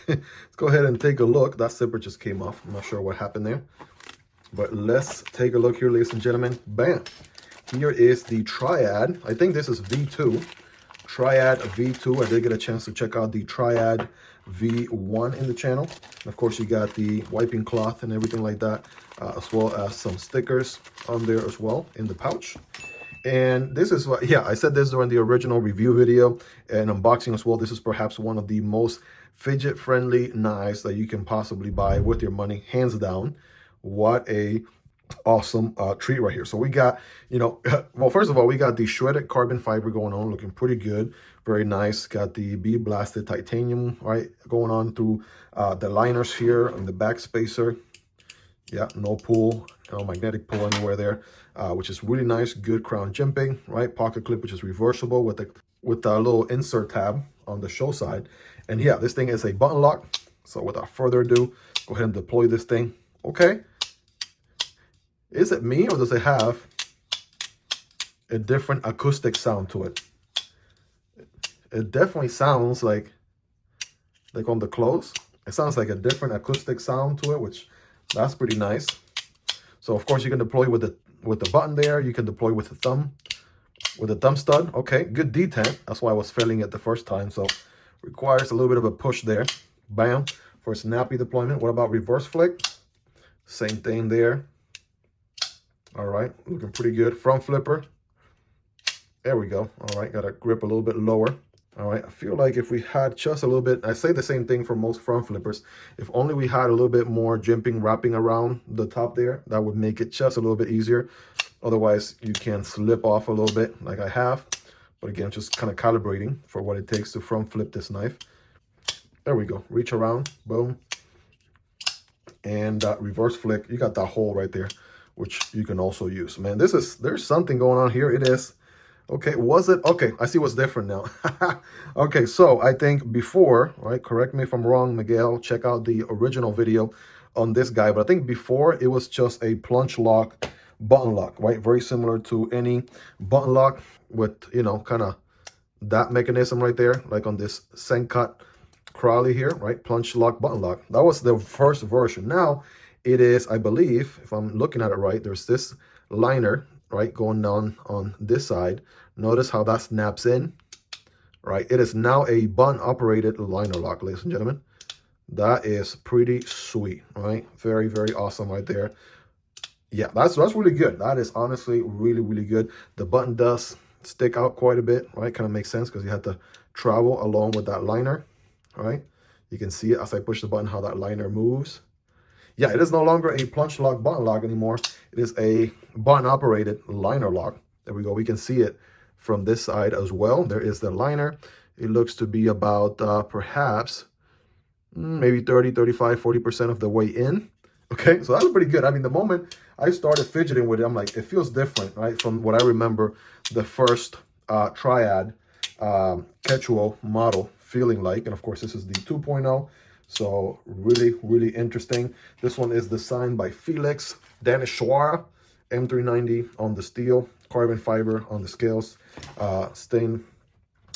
let's go ahead and take a look. That zipper just came off. I'm not sure what happened there. But let's take a look here, ladies and gentlemen. Bam. Here is the Triad. I think this is V2. Triad V2. I did get a chance to check out the Triad V1 in the channel. And of course, you got the wiping cloth and everything like that, as well as some stickers on there as well in the pouch. And this is what, yeah, I said this during the original review video and unboxing as well. This is perhaps one of the most fidget-friendly knives that you can possibly buy with your money, hands down. What a awesome treat right here. So we got, you know, well, first of all, we got the shredded carbon fiber going on, looking pretty good, very nice. Got the bead blasted titanium, right, going on through the liners here on the back spacer. Yeah, no pull, no magnetic pull anywhere there, which is really nice. Good crown jimping, right? Pocket clip, which is reversible with the little insert tab on the show side. And yeah, this thing is a button lock. So without further ado, go ahead and deploy this thing. Okay. Is it me, or does it have a different acoustic sound to it? It definitely sounds like on the close, it sounds like a different acoustic sound to it, which that's pretty nice. So of course you can deploy with the button there. You can deploy with the thumb stud. Okay, good detent. That's why I was failing it the first time. So requires a little bit of a push there. Bam, for snappy deployment. What about reverse flick? Same thing there. All right, looking pretty good. Front flipper. There we go. All right, got to grip a little bit lower. All right, I feel like if we had just a little bit, I say the same thing for most front flippers. If only we had a little bit more jimping wrapping around the top there, that would make it just a little bit easier. Otherwise, you can slip off a little bit like I have. But again, just kind of calibrating for what it takes to front flip this knife. There we go. Reach around. Boom. And reverse flick. You got that hole right there, which you can also use. Man, there's something going on here. It is. Okay, was it? Okay, I see what's different now. Okay, so I think before, right, correct me if I'm wrong, Miguel, check out the original video on this guy, but I think before it was just a plunge lock, button lock, right? Very similar to any button lock with, you know, kind of that mechanism right there, like on this Sencut Crowley here, right? Plunge lock, button lock. That was the first version. Now, it is, I believe, if I'm looking at it right, there's this liner, right, going down on this side. Notice how that snaps in, right? It is now a button-operated liner lock, ladies and gentlemen. That is pretty sweet, right? Very, very awesome right there. Yeah, that's really good. That is honestly really, really good. The button does stick out quite a bit, right? Kind of makes sense because you have to travel along with that liner, right? You can see it as I push the button, how that liner moves. Yeah, it is no longer a plunge lock, button lock anymore. It is a button-operated liner lock. There we go. We can see it from this side as well. There is the liner. It looks to be about perhaps maybe 30, 35, 40% of the way in. Okay, so that's pretty good. I mean, the moment I started fidgeting with it, I'm like, it feels different, right? From what I remember, the first Triad Ketuo model feeling like. And of course, this is the 2.0. So really, really interesting. This one is designed by Felix Danishwara, M390 on the steel, carbon fiber on the scales, stained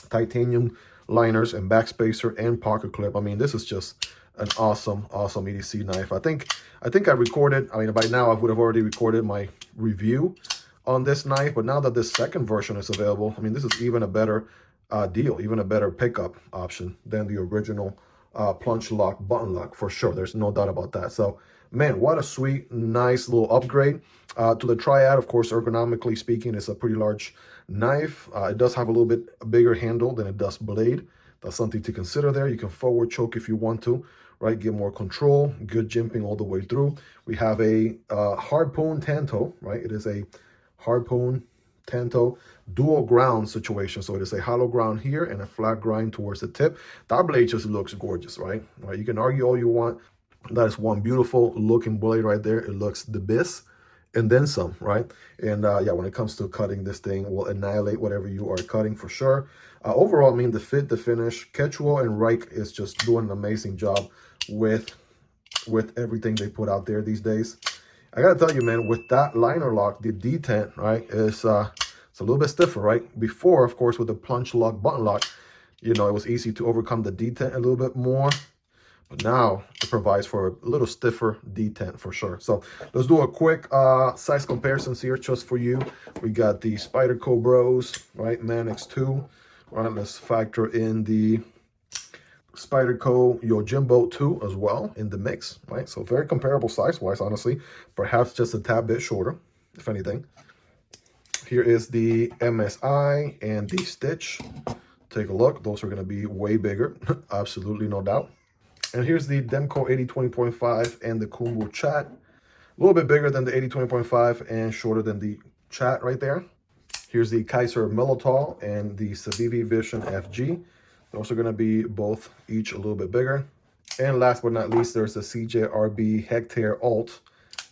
titanium liners and backspacer and pocket clip. I mean, this is just an awesome, awesome EDC knife. I think I recorded, I mean, by now I would have already recorded my review on this knife, but now that this second version is available, I mean, this is even a better deal, even a better pickup option than the original plunge lock, button lock, for sure. There's no doubt about that. So, man, what a sweet, nice little upgrade to the Triad. Of course, ergonomically speaking, it's a pretty large knife. It does have a little bit bigger handle than it does blade. That's something to consider there. You can forward choke if you want to, right? Get more control, good jimping all the way through. We have a harpoon tanto, right? It is a harpoon tanto dual ground situation. So it is a hollow ground here and a flat grind towards the tip. That blade just looks gorgeous, right? You can argue all you want. That is one beautiful looking blade right there. It looks the best and then some, right? And yeah, when it comes to cutting, this thing will annihilate whatever you are cutting for sure. Overall, I mean, the fit, the finish, Ketuo and Reich is just doing an amazing job with everything they put out there these days. I gotta tell you, man, with that liner lock, the detent, right, is it's a little bit stiffer, right? Before, of course, with the plunge lock, button lock, you know, it was easy to overcome the detent a little bit more. But now it provides for a little stiffer detent for sure. So let's do a quick size comparisons here just for you. We got the Spyderco Bros, right? Manix 2. Right, let's factor in the Spyderco Yojimbo 2 as well in the mix, right? So very comparable size-wise, honestly. Perhaps just a tad bit shorter, if anything. Here is the MSI and the Stitch. Take a look. Those are going to be way bigger. Absolutely, no doubt. And here's the Demko AD 20.5 and the Kunwu Chad. A little bit bigger than the AD 20.5 and shorter than the Chad right there. Here's the Kizer Militaw and the Civivi Vision FG. Those are going to be both each a little bit bigger. And last but not least, there's the CJRB Hectare Alt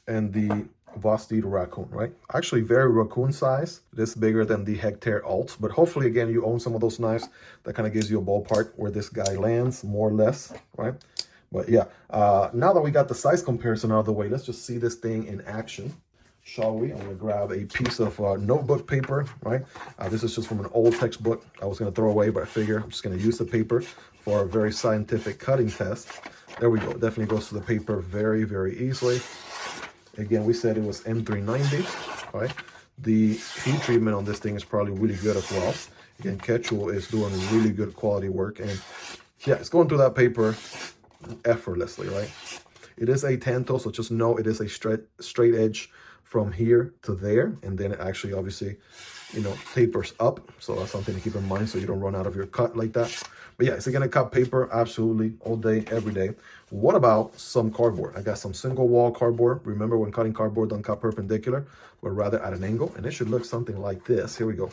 and the Vosteed Raccoon, right? Actually, very raccoon size. This bigger than the Hectare Alt, but hopefully, again, you own some of those knives. That kind of gives you a ballpark where this guy lands, more or less, right? But yeah, now that we got the size comparison out of the way, let's just see this thing in action, shall we? I'm going to grab a piece of notebook paper, right? This is just from an old textbook I was going to throw away, but I figure I'm just going to use the paper for a very scientific cutting test. There we go. It definitely goes to the paper very, very easily. Again, we said it was M390, right? The heat treatment on this thing is probably really good as well. Again, Ketuo is doing really good quality work. And yeah, it's going through that paper effortlessly, right? It is a tanto, so just know it is a straight edge from here to there. And then it actually, obviously, you know, tapers up. So that's something to keep in mind so you don't run out of your cut like that. But yeah, it's going to cut paper absolutely all day, every day. What about some cardboard? I got some single wall cardboard. Remember, when cutting cardboard, don't cut perpendicular, but rather at an angle. And it should look something like this. Here we go.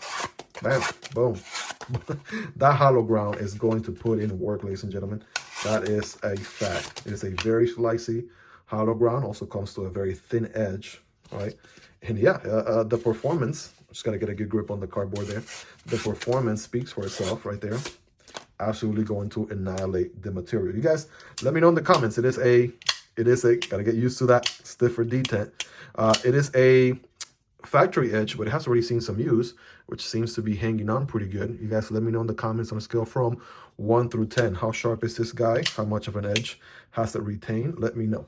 Bam, boom. That hollow ground is going to put in work, ladies and gentlemen. That is a fact. It is a very slicey hollow ground. Also comes to a very thin edge, right? And yeah, the performance, just got to get a good grip on the cardboard there. The performance speaks for itself right there. Absolutely going to annihilate the material. You guys, let me know in the comments. It is a, gotta get used to that stiffer detent. It is a factory edge, but it has already seen some use, which seems to be hanging on pretty good. You guys, let me know in the comments on a scale from 1 through 10. How sharp is this guy? How much of an edge has it retained? Let me know.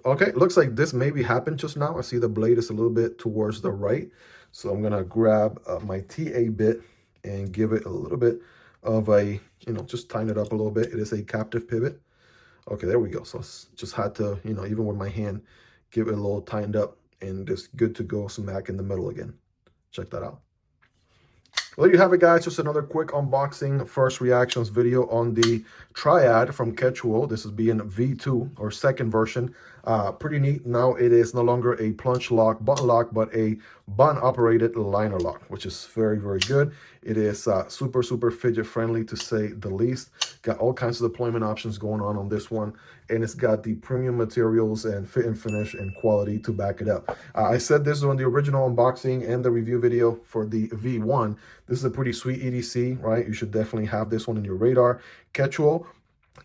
Okay, looks like this maybe happened just now. I see the blade is a little bit towards the right. So I'm gonna grab my TA bit and give it a little bit of a, you know, just tighten it up a little bit. It is a captive pivot. Okay, there we go. So just had to, you know, even with my hand, give it a little tightened up, and it's good to go smack in the middle again. Check that out. Well, there you have it, guys. Just another quick unboxing, first reactions video on the Triad from Ketuo. This is being V2 or second version. Pretty neat. Now it is no longer a plunge lock, button lock, but a button operated liner lock, which is very, very good. It is super, super fidget friendly to say the least. Got all kinds of deployment options going on this one. And it's got the premium materials and fit and finish and quality to back it up. I said this on the original unboxing and the review video for the V1. This is a pretty sweet EDC, right? You should definitely have this one in your radar. Ketuo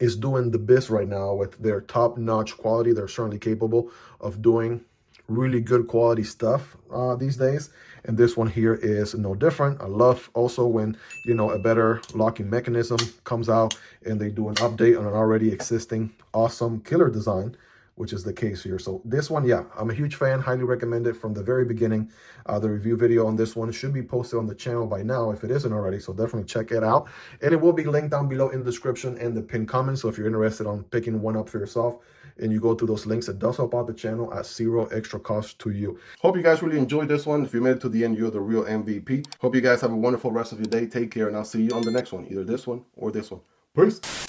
is doing the best right now with their top-notch quality. They're certainly capable of doing really good quality stuff these days, and this one here is no different. I love also when, you know, a better locking mechanism comes out and they do an update on an already existing awesome killer design, which is the case here. So this one, yeah, I'm a huge fan. Highly recommend it from the very beginning. The review video on this one should be posted on the channel by now if it isn't already, so definitely check it out. And it will be linked down below in the description and the pinned comment. So if you're interested on picking one up for yourself and you go through those links, it does help out the channel at zero extra cost to you. Hope you guys really enjoyed this one. If you made it to the end, you're the real MVP. Hope you guys have a wonderful rest of your day. Take care, and I'll see you on the next one, either this one or this one. Peace.